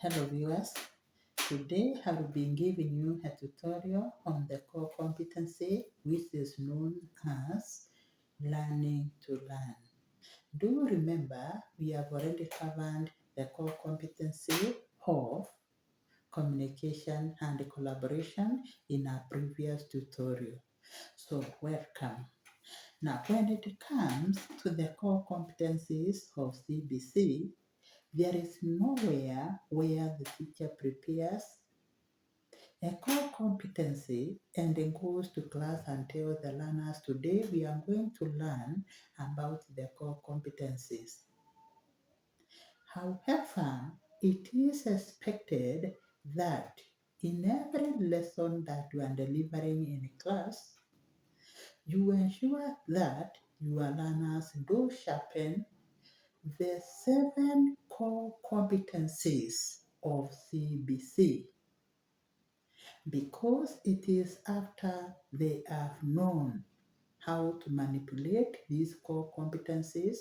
Hello viewers, today I have been giving you a tutorial on the core competency which is known as learning to learn. Do you remember we have already covered the core competency of communication and collaboration in our previous tutorial. So welcome. Now when it comes to the core competencies of C.B.C, there is nowhere where the teacher prepares a core competency and then goes to class and tells the learners, today we are going to learn about the core competencies. However, it is expected that in every lesson that you are delivering in class, you ensure that your learners do sharpen the 7 core competencies of C.B.C, because it is after they have known how to manipulate these core competencies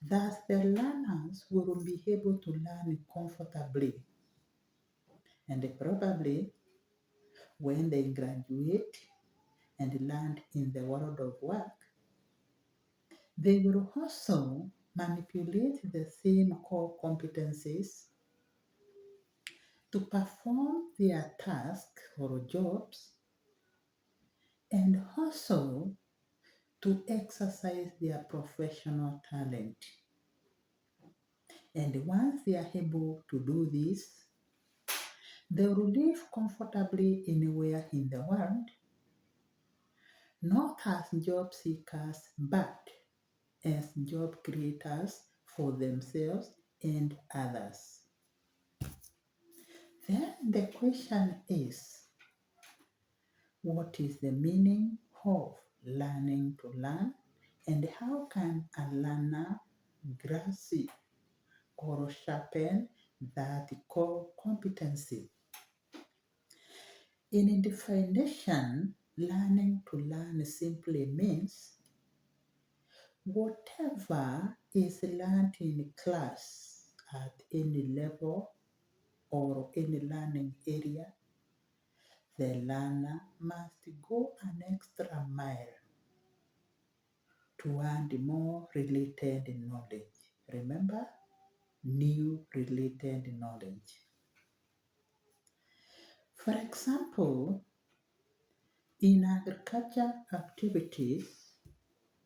that the learners will be able to learn comfortably. And probably when they graduate and land in the world of work, they will also manipulate the same core competencies to perform their tasks or jobs and also to exercise their professional talent. And once they are able to do this, they will live comfortably anywhere in the world, not as job seekers, but as job creators for themselves and others. Then the question is, what is the meaning of learning to learn, and how can a learner grasp or sharpen that core competency? In definition, learning to learn simply means whatever is learned in class at any level or any learning area, the learner must go an extra mile to add more related knowledge. Remember, new related knowledge. For example, in agriculture activities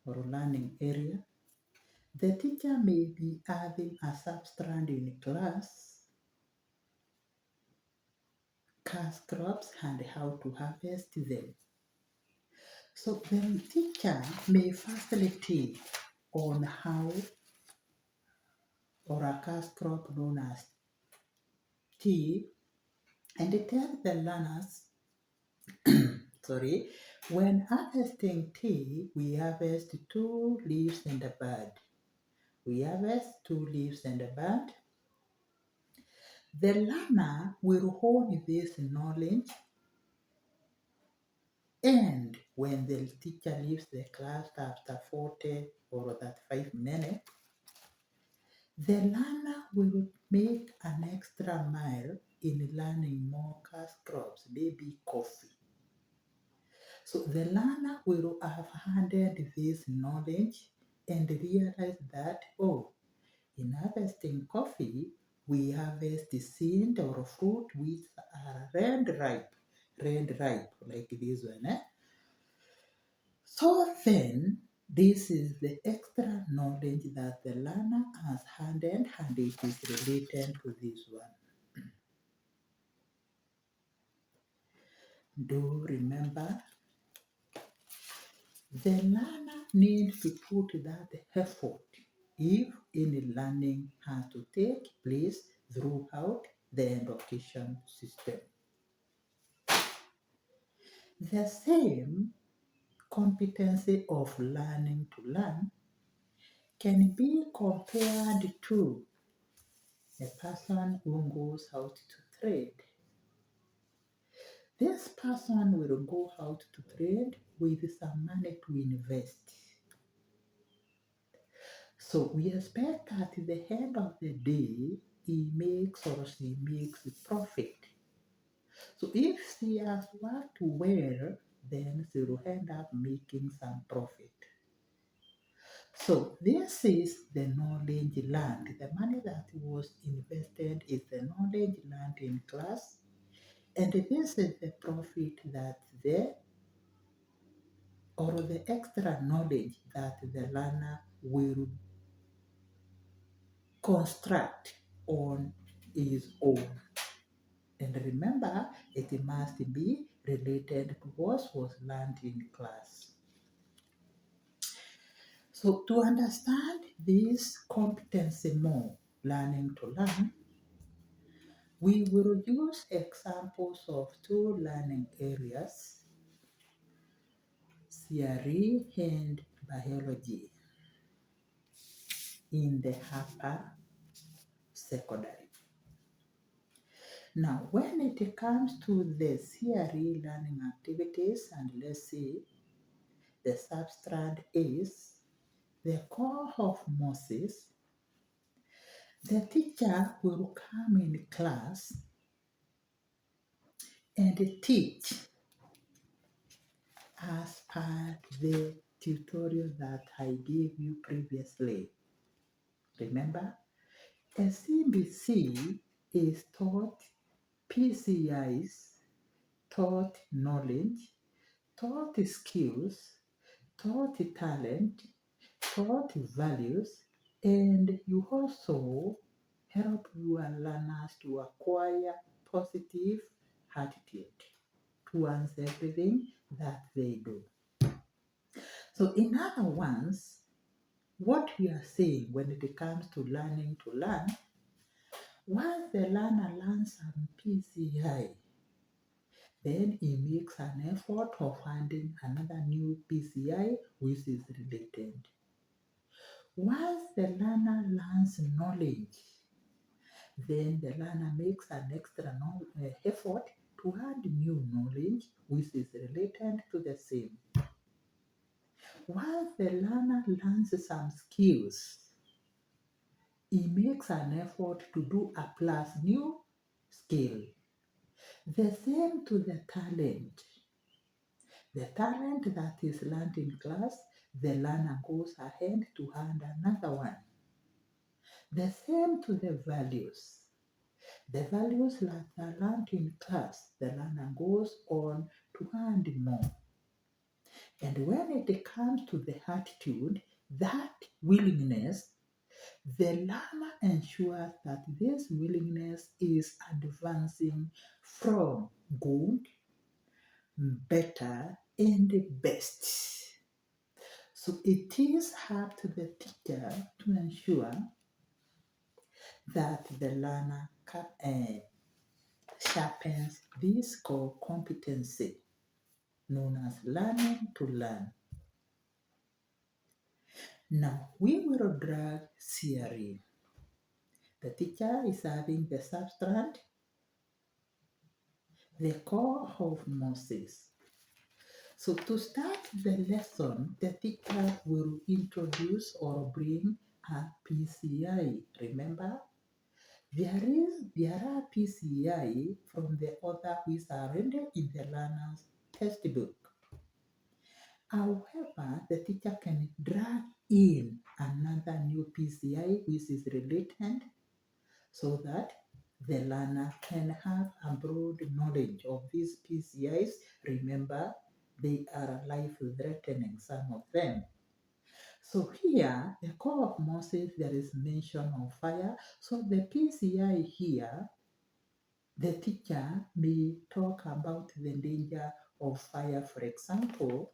or learning area, the teacher may be adding a substrand in class, cash crops and how to harvest them. So the teacher may facilitate on how or a cash crop known as tea and tell the learners, when harvesting tea, we harvest 2 leaves and a bud. We harvest 2 leaves and a bud. The learner will hold this knowledge, and when the teacher leaves the class after 40 or that 5 minutes, the learner will make an extra mile in learning more cash crops, maybe coffee. So the learner will have handled this knowledge and realize that, in harvesting coffee, we harvest the seed or fruit which are red ripe, like this one. So then, this is the extra knowledge that the learner has handled, and it is related to this one. Do remember, the learner needs to put that effort if any learning has to take place throughout the education system. The same competency of learning to learn can be compared to a person who goes out to trade. This person will go out to trade with some money to invest. So we expect that at the end of the day, he makes or she makes a profit. So if she has worked well, then she will end up making some profit. So this is the knowledge learned. The money that was invested is the knowledge learned in class, and this is the profit that the extra knowledge that the learner will construct on his own. And remember, it must be related to what was learned in class. So to understand this competency more, learning to learn, we will use examples of two learning areas, theory and biology, in the upper secondary. Now, when it comes to the theory learning activities, and let's say the substrate is the core of Moses, the teacher will come in class and teach as per the tutorial that I gave you previously. Remember, a C.B.C is taught PCIs, taught knowledge, taught skills, taught talent, taught values, and you also help your learners to acquire positive attitude towards everything that they do. So in other words, what we are saying when it comes to learning to learn, once the learner learns some PCI, then he makes an effort of finding another new PCI which is related. Once the learner learns knowledge, then the learner makes an extra effort to add new knowledge which is related to the same. Once the learner learns some skills, he makes an effort to do a plus new skill. The same to the talent. The talent that is learned in class, the learner goes ahead to add another one. The same to the values. The values that are learned in class, the learner goes on to add more. And when it comes to the attitude, that willingness, the learner ensures that this willingness is advancing from good, better, and best. So it is up to the teacher to ensure that the learner sharpens this core competency known as learning to learn. Now we will drag theory. The teacher is having the substrate, the core of Moses. So to start the lesson, the teacher will introduce or bring a PCI. Remember, there are PCI from the author which are rendered in the learner's textbook. However, the teacher can drag in another new PCI which is related so that the learner can have a broad knowledge of these PCIs. Remember, they are life-threatening, some of them. So here, the core of Moses, there is mention of fire. So the PCI here, the teacher may talk about the danger of fire. For example,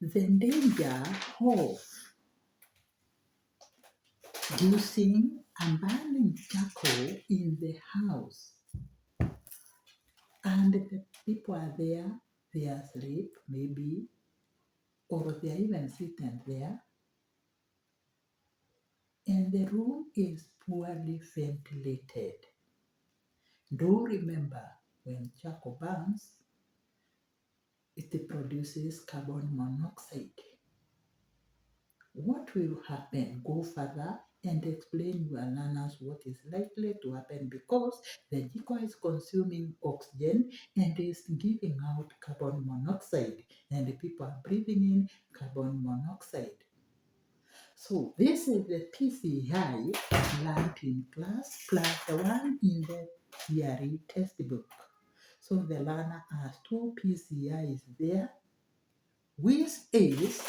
the danger of using and burning charcoal in the house. And the people are there, they are asleep maybe, or they are even sitting there, and the room is poorly ventilated. Do remember, when charcoal burns, it produces carbon monoxide. What will happen? Go further and explain your learners what is likely to happen because the decoy is consuming oxygen and is giving out carbon monoxide, and the people are breathing in carbon monoxide. So this is the PCI learned in class plus the one in the theory textbook. So the learner has two PCIs there, which is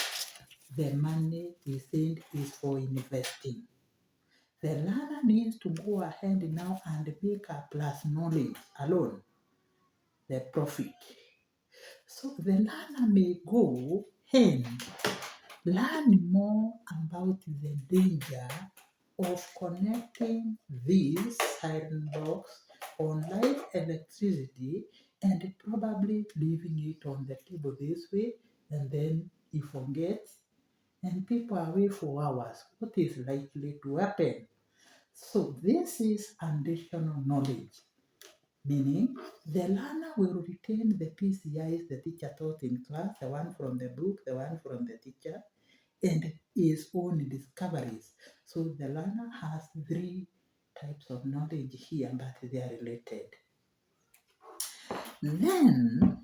the money we think is for investing. The learner needs to go ahead now and make a plus knowledge alone, the profit. So the learner may go and learn more about the danger of connecting these siren blocks on live electricity and probably leaving it on the table this way, and then he forgets and people are away for hours. What is likely to happen? So this is additional knowledge, meaning the learner will retain the PCIs the teacher taught in class, the one from the book, the one from the teacher, and his own discoveries. So the learner has three types of knowledge here, but they are related. Then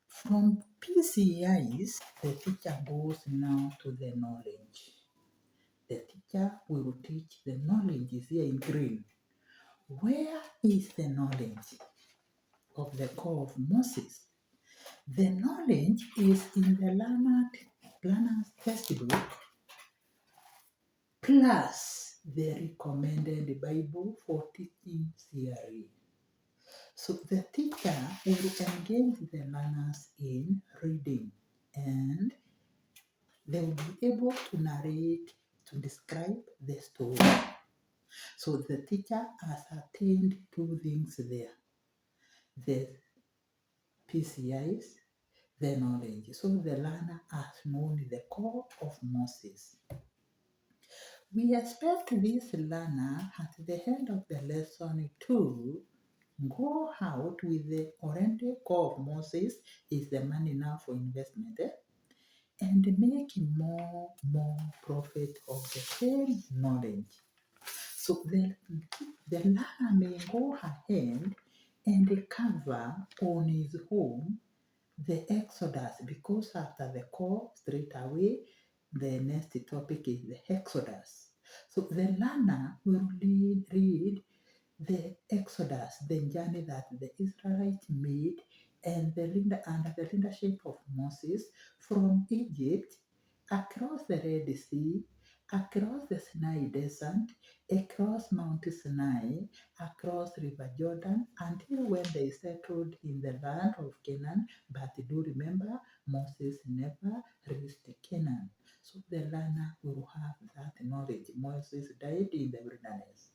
from PCIs, the teacher goes now to the knowledge. The teacher will teach the knowledge is here in green. Where is the knowledge of the core of Moses? The knowledge is in the learner's textbook plus the recommended Bible for teaching theory. So the teacher will engage the learners in reading and they will be able to narrate, to describe the story. So the teacher has attained two things there, the PCIs, the knowledge. So the learner has known the core of Moses. We expect this learner at the end of the lesson to go out with the oriented core of Moses is the money now for investment and make more profit of the same knowledge. So the learner may go ahead and cover on his own the Exodus because after the core straight away the next topic is the Exodus. So the learner will read the Exodus, the journey that the Israelites made and under the leadership of Moses from Egypt across the Red Sea, across the Sinai Desert, across Mount Sinai, across River Jordan, until when they settled in the land of Canaan. But do remember, Moses never reached Canaan. So the learner will have that knowledge. Moses died in the wilderness,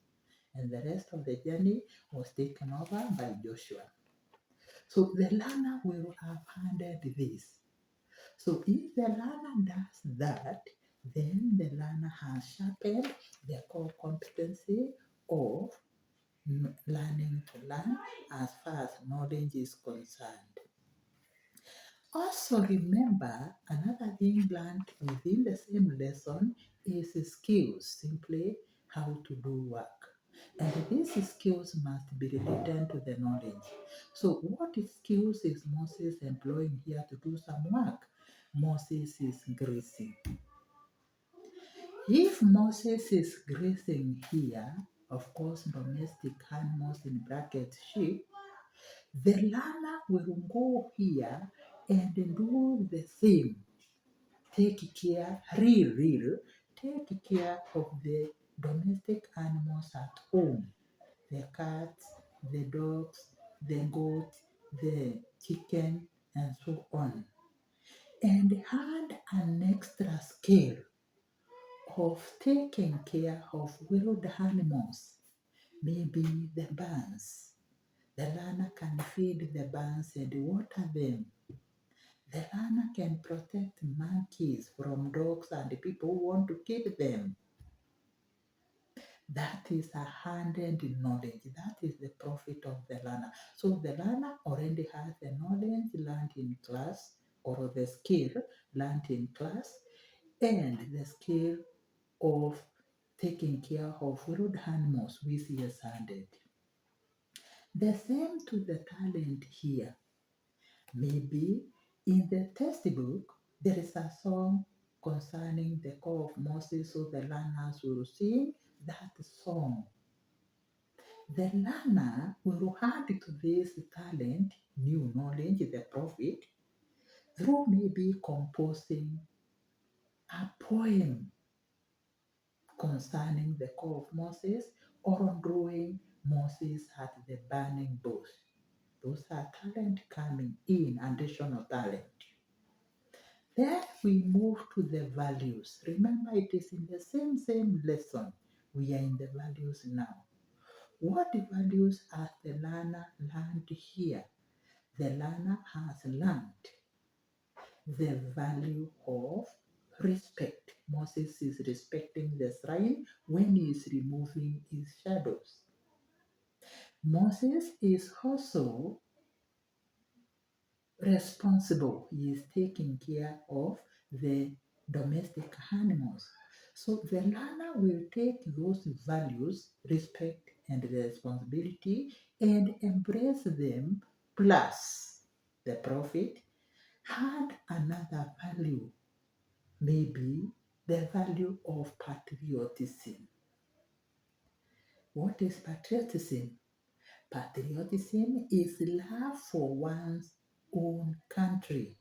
and the rest of the journey was taken over by Joshua. So the learner will have handled this. So if the learner does that, then the learner has sharpened the core competency of learning to learn as far as knowledge is concerned. Also remember, another thing learned within the same lesson is skills, simply how to do work. And these skills must be related to the knowledge. So what skills is Moses employing here to do some work? Moses is grazing. If Moses is grazing here, of course domestic animals in brackets sheep, the learner will go here and do the same. Take care, take care of the domestic animals at home. The cats, the dogs, the goat, the chicken, and so on. And add an extra skill of taking care of wild animals, maybe the birds. The learner can feed the birds and water them. The learner can protect monkeys from dogs and people who want to kill them. That is a handed knowledge. That is the profit of the learner. So the learner already has the knowledge learned in class or the skill learned in class, and the skill of taking care of wild animals with is added. The same to the talent here. Maybe in the textbook there is a song concerning the call of Moses, so the learners will sing that song. The learner will add to this talent new knowledge, the prophet, through maybe composing a poem concerning the call of Moses or drawing Moses at the burning bush. Those are talent coming in, additional talent. Then we move to the values. Remember, it is in the same lesson. We are in the values now. What values has the learner learned here? The learner has learned the value of respect. Moses is respecting the shrine when he is removing his shadows. Moses is also responsible. He is taking care of the domestic animals. So the learner will take those values, respect and responsibility, and embrace them, plus the prophet had another value, maybe the value of patriotism. What is patriotism? Patriotism is love for one's own country,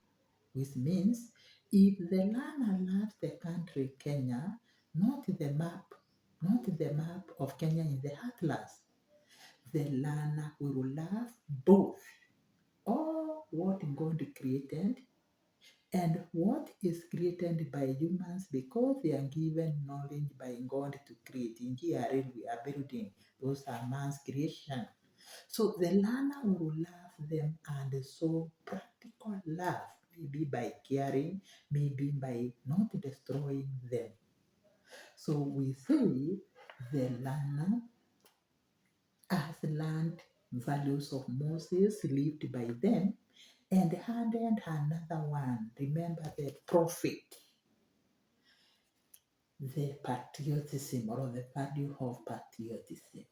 which means if the learner loves the country Kenya, not the map of Kenya in the atlas, the learner will love both all what God created and what is created by humans because they are given knowledge by God to create. In GRL, we are building, those are man's creation. So the learner will love them and so practical love, maybe by caring, maybe by not destroying them. So we say the learner has learned values of Moses lived by them and handed another one. Remember the prophet, the patriotism or the value of patriotism.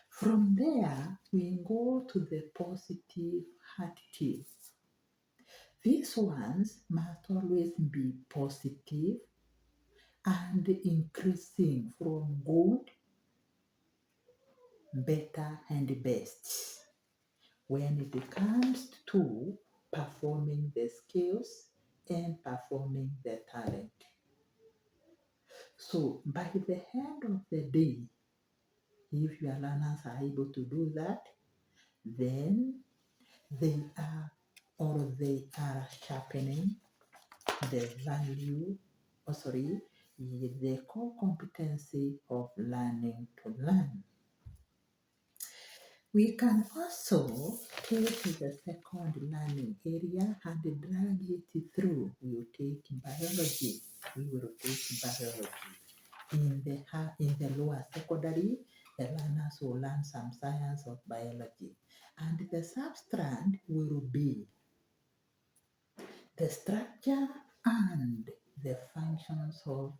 From there, we go to the positive attitude. These ones must always be positive and increasing from good, better, and best when it comes to performing the skills and performing the talent. So, by the end of the day, if your learners are able to do that, then they are sharpening the value, the core competency of learning to learn. We can also take the second learning area and drag it through. We will take biology. In the lower secondary, the learners will learn some science of biology. And the substrand will be the structure and the functions of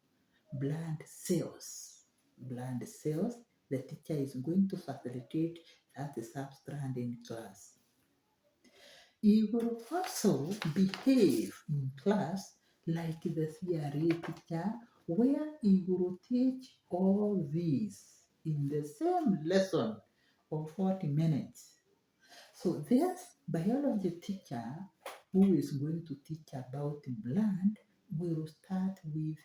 blood cells. Blood cells, the teacher is going to facilitate that substrand in class. He will also behave in class like the theory teacher, where he will teach all these in the same lesson for 40 minutes. So this biology teacher who is going to teach about blood will start with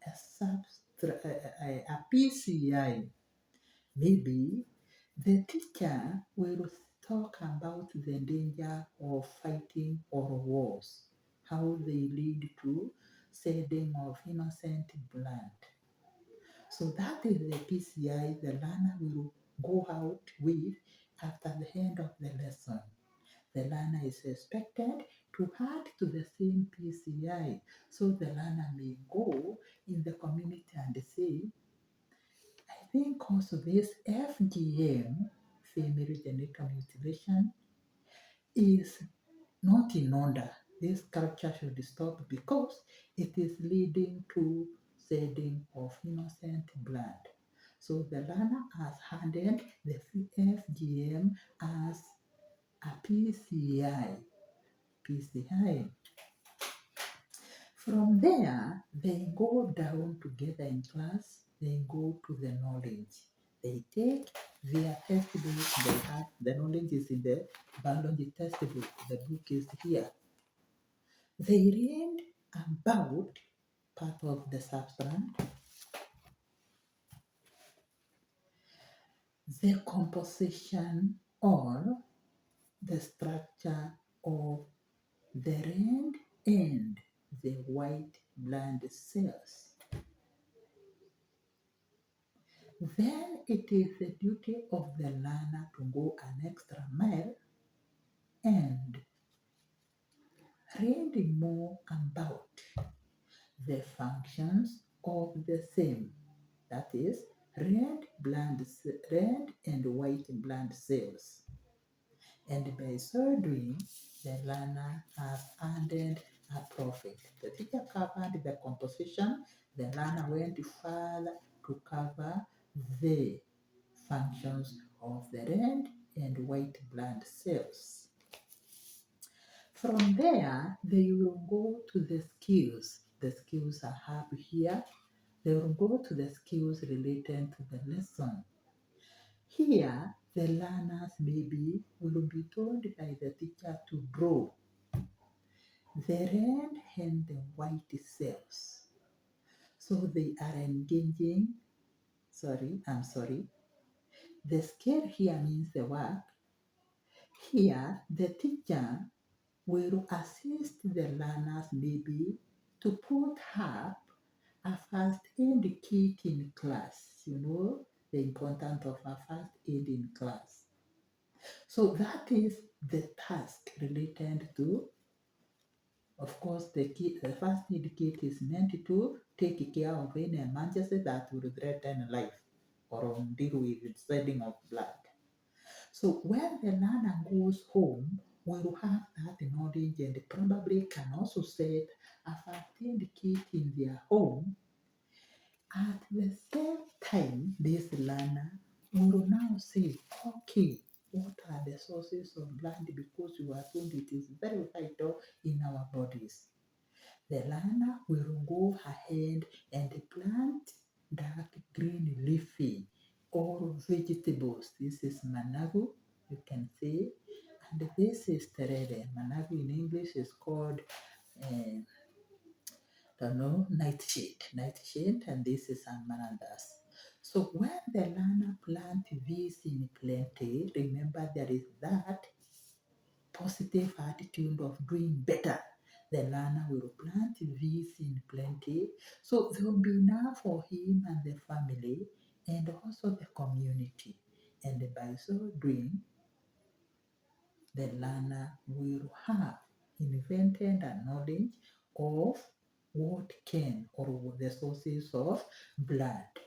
a PCI. Maybe the teacher will talk about the danger of fighting or wars, how they lead to shedding of innocent blood. So that is the PCI the learner will go out with after the end of the lesson. The learner is expected to add to the same PCI so the learner may go in the community and say, I think also this FGM, female genital mutilation, is not in order. This culture should stop because it is leading to shedding of innocent blood. So the learner has handed the FGM as a PCI. PCI. From there, they go down together in class, they go to the knowledge. They take their textbook, they have the knowledge is in the biology textbook, the book is here. They read about part of the substance, the composition or the structure of the red and the white blood cells. Then it is the duty of the learner to go an extra mile and read more about the functions of the same. That is, red and white blood cells. And by so doing, the learner has earned a profit. The teacher covered the composition, the learner went further to cover the functions of the red and white blood cells. From there, they will go to the skills. The skills I have here. They will go to the skills related to the lesson. Here, the learners maybe will be told by the teacher to draw the red and the white cells. So they are engaging, the skill here means the work. Here, the teacher will assist the learners maybe to put up a first aid kit in class. You know the importance of a first aid in class. So that is the task related to, of course, the first aid kit is meant to take care of any emergency that will threaten life or deal with the shedding of blood. So when the learner goes home, will have that knowledge and probably can also set a first aid kit in their home. At the same time, this learner will now say, okay, what are the sources of blood? Because you are told it is very vital in our bodies. The learner will go ahead and plant dark green leafy or vegetables. This is managu, you can see, and this is terere. Managu in English is called nightshade, and this is amaranthus. So when the learner plant this in plenty, remember there is that positive attitude of doing better. The learner will plant this in plenty, so there will be enough for him and the family and also the community. And by so doing, the learner will have invented a knowledge of what can or the sources of blood.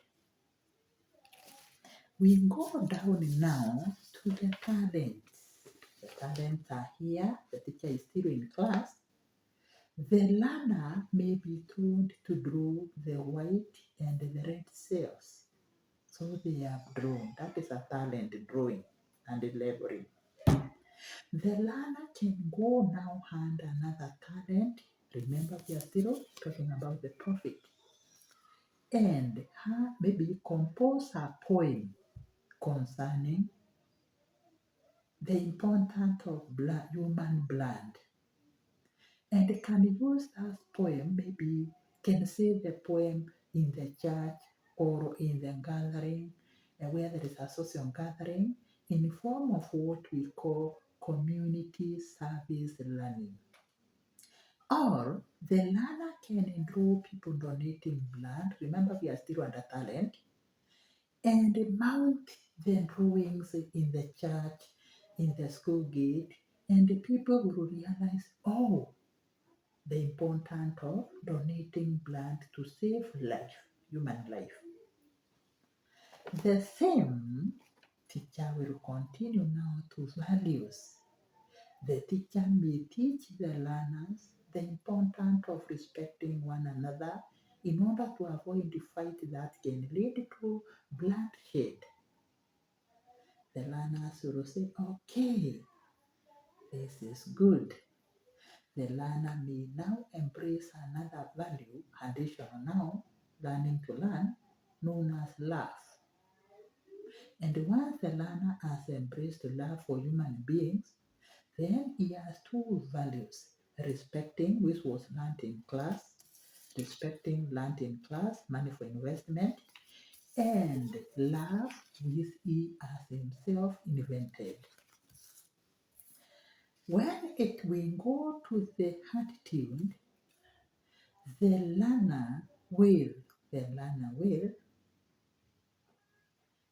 We go down now to the talents. The talents are here. The teacher is still in class. The learner may be told to draw the white and the red cells. So they have drawn. That is a talent, drawing and labeling. The learner can go now and another talent. Remember, we are still talking about the prophet. And maybe compose a poem concerning the importance of blood, human blood. And can use that poem, maybe can say the poem in the church or in the gathering, where there is a social gathering, in form of what we call community service learning. Or the learner can enroll people donating blood. Remember, we are still under talent. And mount the drawings in the church, in the school gate, and the people will realize, oh, the importance of donating blood to save life, human life. The same teacher will continue now to values. The teacher may teach the learners the importance of respecting one another in order to avoid the fight that can lead to bloodshed. The learners will say, okay, this is good. The learner may now embrace another value, additional now, learning to learn, known as love. And once the learner has embraced love for human beings, then he has two values: respecting, which was learned in class, respecting learned in class, money for investment, and love, which he has himself invented. When it will go to the attitude, the learner will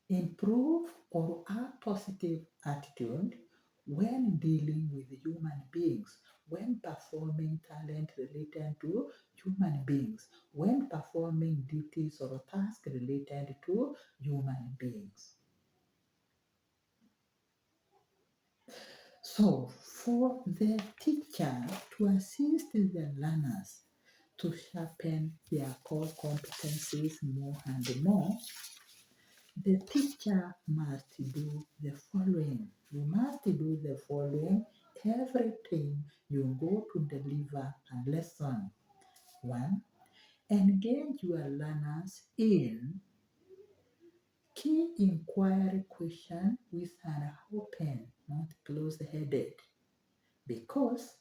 improve or have positive attitude when dealing with human beings, when performing talent related to human beings, when performing duties or tasks related to human beings. So, for the teacher to assist the learners to sharpen their core competencies more and more, the teacher must do the following. You must do the following every time you go to deliver a lesson. One, engage your learners in key inquiry questions which are open, not closed-headed, because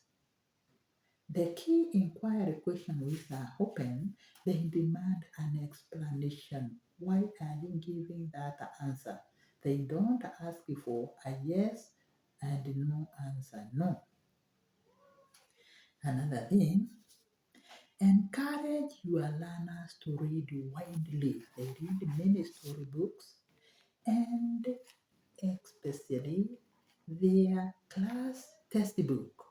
the key inquiry questions which are open, they demand an explanation. Why are you giving that answer? They don't ask you for a yes and no answer. No. Another thing, encourage your learners to read widely. They read many storybooks and especially their class textbook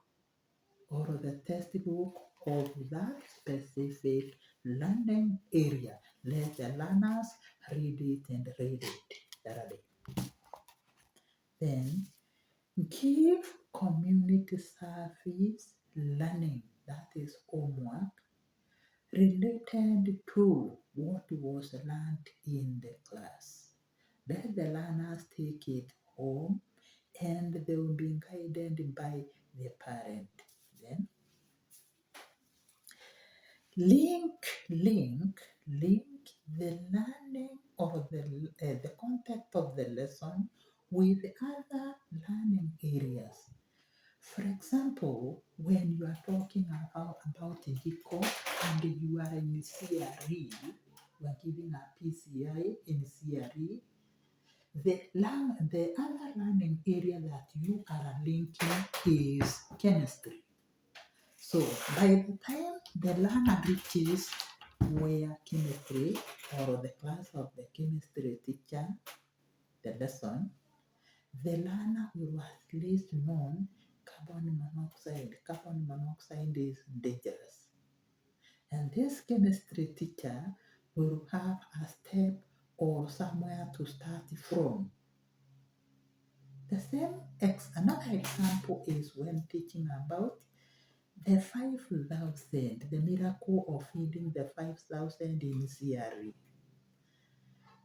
or the textbook of that specific learning area. Let the learners read it and read it thoroughly. Then give community service learning, that is homework, related to what was learned in the class. Let the learners take it home and they will be guided by the parent. Then link the learning or the content of the lesson with other learning areas. For example, when you are talking about GICO and you are in CRE, you are giving a PCI in CRE, the other learning area that you are linking is chemistry. So by the time the learner reaches where chemistry or the class of the chemistry teacher, the lesson, the learner will at least know carbon monoxide. Carbon monoxide is dangerous. And this chemistry teacher will have a step or somewhere to start from. Another example is when teaching about the 5,000, the miracle of feeding the 5,000 in CRE.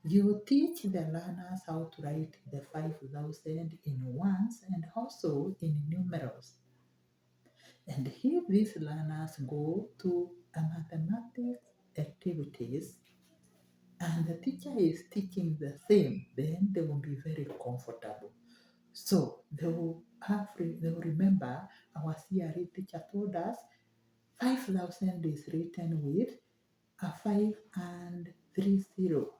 You teach the learners how to write the 5,000 in ones and also in numerals. And if these learners go to a mathematics activities and the teacher is teaching the same, then they will be very comfortable. So they will remember our CRE teacher told us 5,000 is written with a 5 and 3 0.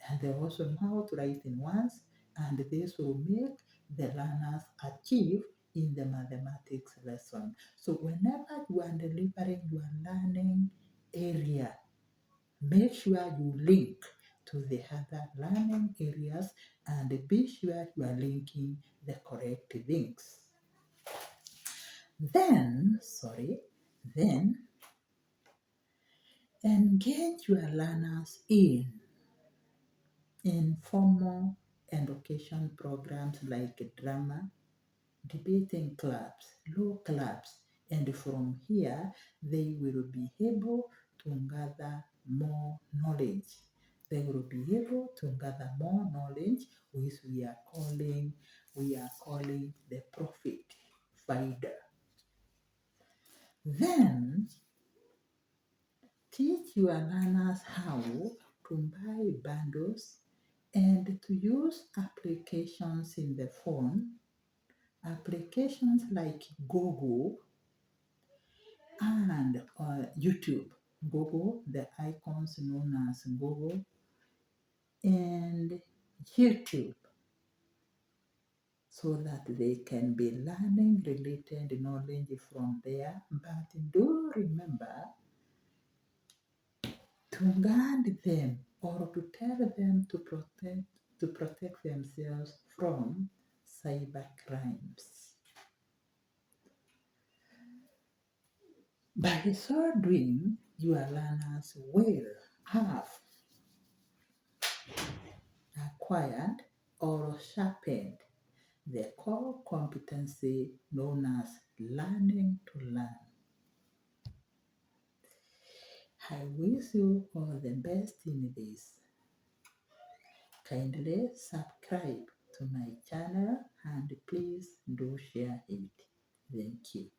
And they also know how to write in ones, and this will make the learners achieve in the mathematics lesson. So whenever you are delivering your learning area, make sure you link to the other learning areas and be sure you are linking the correct links. Then engage your learners in informal education programs like drama, debating clubs, law clubs, and from here they will be able to gather more knowledge. They will be able to gather more knowledge, which we are calling the profit finder. Then teach your learners how to buy bundles and to use applications in the phone, applications like Google and YouTube. Google, the icons known as Google, and YouTube, so that they can be learning related knowledge from there. But do remember to guard them or to tell them to protect themselves from cyber crimes. By so doing, your learners will have acquired or sharpened the core competency known as learning to learn. I wish you all the best in this. Kindly subscribe to my channel and please do share it. Thank you.